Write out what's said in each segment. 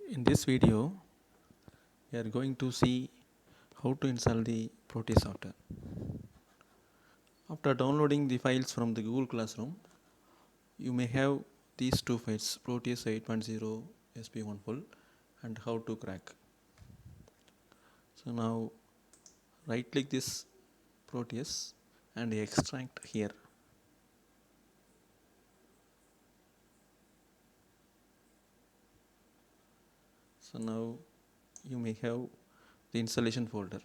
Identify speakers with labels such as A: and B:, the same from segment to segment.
A: In this video, we are going to see how to install the Proteus software. After downloading the files from the Google Classroom, you may have these two files, Proteus 8.0 SP1 full and how to crack. So now right click this Proteus and extract here. So now you may have the installation folder.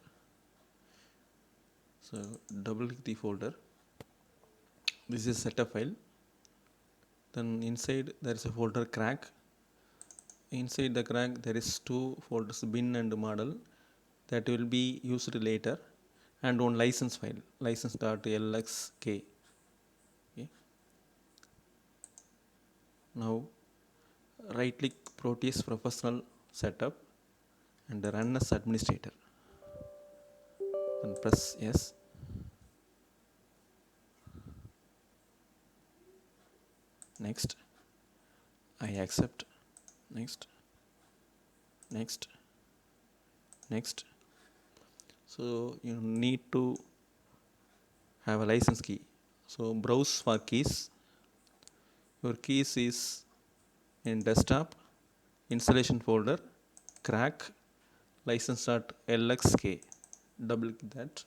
A: So double click the folder. This is setup file. Then inside there is a folder crack. Inside the crack there is two folders, bin and model, that will be used later, and one license file, license.lxk. Okay. Now right click Proteus professional setup and run as administrator. Then press yes. Next. I accept. Next. Next. Next. So you need to have a license key. So browse for keys. Your keys is in desktop, installation folder, crack, license.lxk. Double click that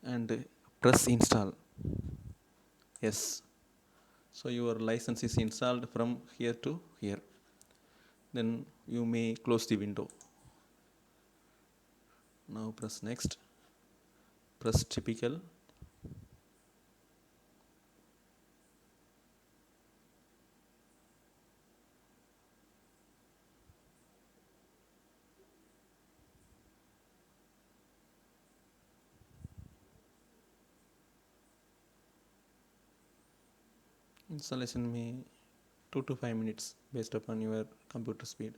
A: and press install. Yes. So your license is installed from here to here. Then you may close the window. Now press next. Press typical. Installation may 2 to 5 minutes based upon your computer speed.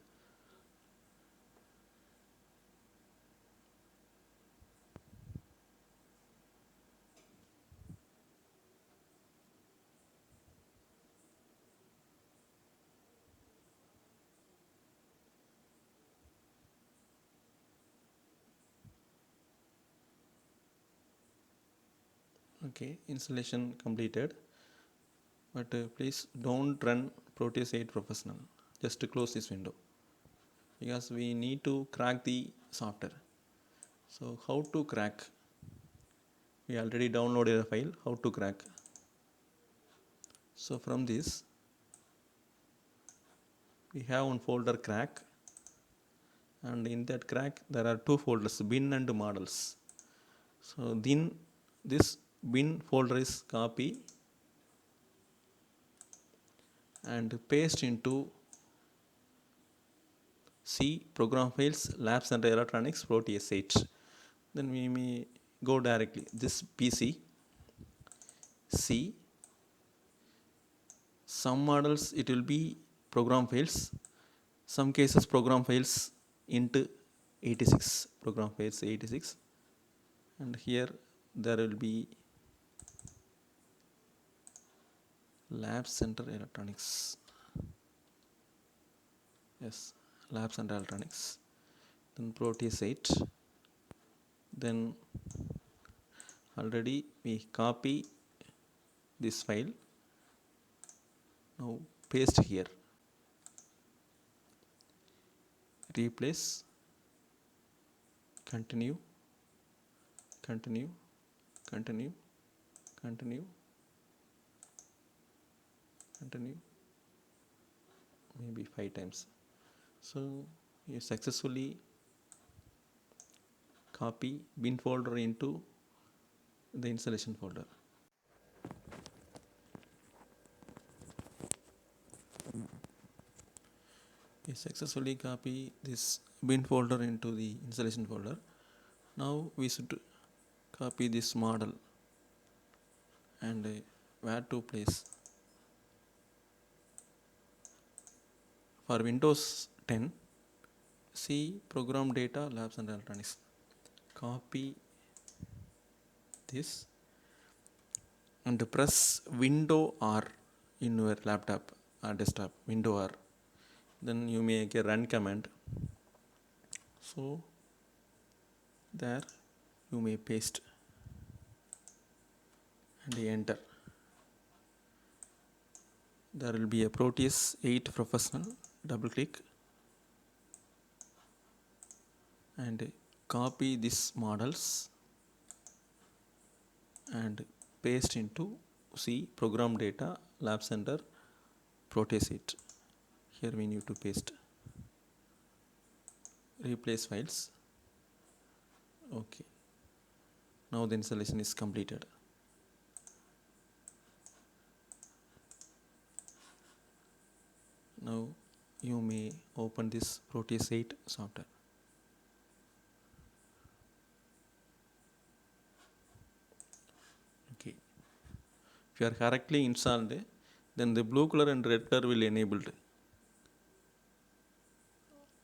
A: Okay, installation completed. But please don't run Proteus 8 Professional. Just to close this window, because we need to crack the software. So how to crack? We already downloaded a file. How to crack? So from this, we have one folder crack, and in that crack there are two folders, bin and models. So then this bin folder is copy and paste into C program files labs and electronics Proteus 8. Then we may go directly this PC C. Some models it will be program files, some cases program files into 86, program files 86, and here there will be lab center electronics. Yes, lab center electronics. Then Proteus 8. Then already we copy this file. Now paste here. Replace. Continue. Continue. Continue. Continue. Continue. Maybe 5 times. So you successfully copy bin folder into the installation folder. We successfully copy this bin folder into the installation folder. Now we should copy this model and where to place. For Windows 10, see program data labs and electronics. Copy this and press Window R in your laptop or desktop. Window R. Then you make a run command. So there you may paste and enter. There will be a Proteus 8 professional. Double click and copy these models and paste into C program data lab center Proteus 8. Here we need to paste. Replace files. Okay. Now the installation is completed. Now you may open this Proteus 8 software. Okay. If you are correctly installed, then the blue color and red color will enabled,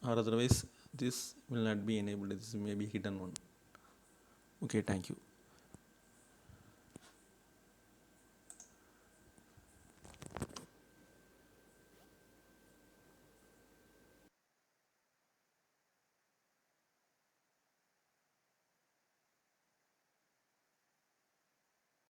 A: or otherwise this will not be enabled. This may be hidden one. Okay, thank you.